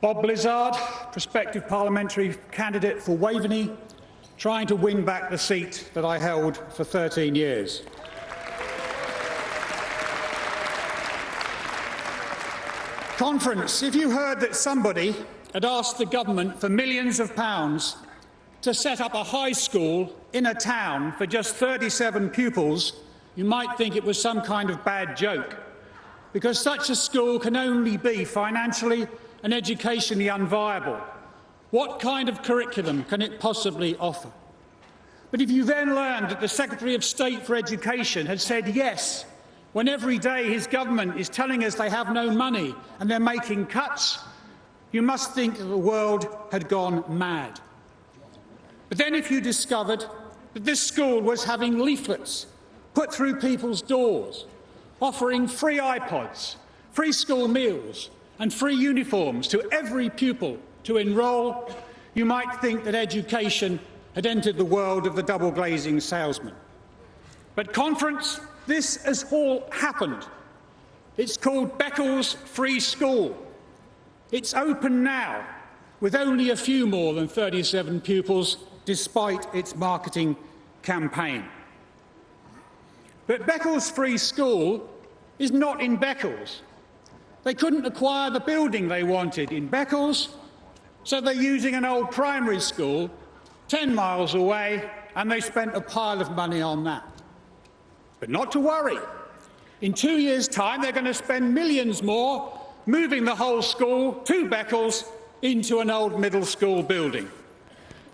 Bob Blizzard, prospective parliamentary candidate for Waveney, trying to win back the seat that I held for 13 years. Conference, if you heard that somebody had asked the government for millions of pounds to set up a high school in a town for just 37 pupils, you might think it was some kind of bad joke, because such a school can only be financially and educationally unviable. What kind of curriculum can it possibly offer? But if you then learned that the Secretary of State for Education had said yes, when every day his government is telling us they have no money and they're making cuts, you must think that the world had gone mad. But then if you discovered that this school was having leaflets put through people's doors, offering free iPods, free school meals and free uniforms to every pupil to enrol, you might think that education had entered the world of the double-glazing salesman. But Conference, this has all happened. It's called Beccles Free School. It's open now, with only a few more than 37 pupils, despite its marketing campaign. But Beccles Free School is not in Beccles. They couldn't acquire the building they wanted in Beccles, so they're using an old primary school 10 miles away, and they spent a pile of money on that. But not to worry. In 2 years' time, they're going to spend millions more moving the whole school to Beccles into an old middle school building.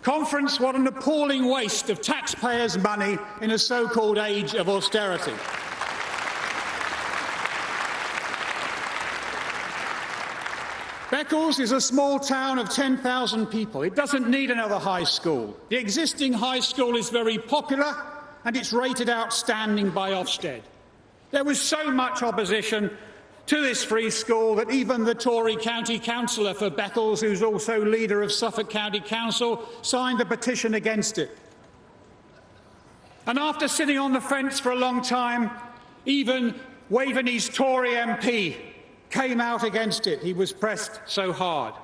Conference, what an appalling waste of taxpayers' money in a so-called age of austerity. Beccles is a small town of 10,000 people. It doesn't need another high school. The existing high school is very popular and it's rated outstanding by Ofsted. There was so much opposition to this free school that even the Tory county councillor for Beccles, who's also leader of Suffolk County Council, signed a petition against it. And after sitting on the fence for a long time, even Waveney's Tory MP came out against it. He was pressed so hard.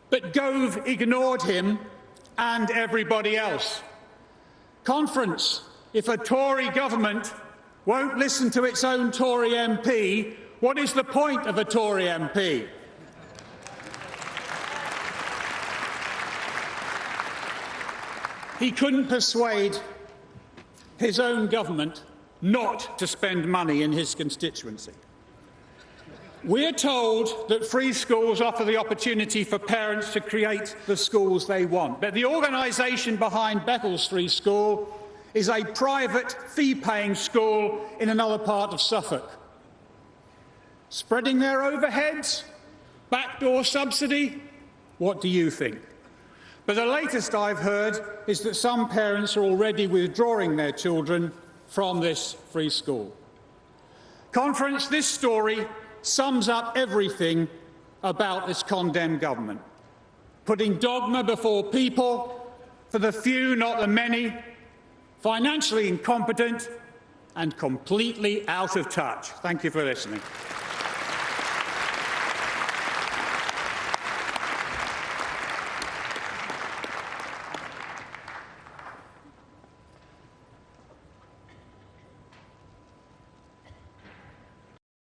But Gove ignored him and everybody else. Conference, if a Tory government won't listen to its own Tory MP, what is the point of a Tory MP? He couldn't persuade his own government not to spend money in his constituency. We're told that free schools offer the opportunity for parents to create the schools they want, but the organisation behind Beccles Free School is a private, fee-paying school in another part of Suffolk. Spreading their overheads? Backdoor subsidy? What do you think? But the latest I've heard is that some parents are already withdrawing their children from this free school. Conference, this story sums up everything about this condemned government. Putting dogma before people, for the few, not the many, financially incompetent and completely out of touch. Thank you for listening.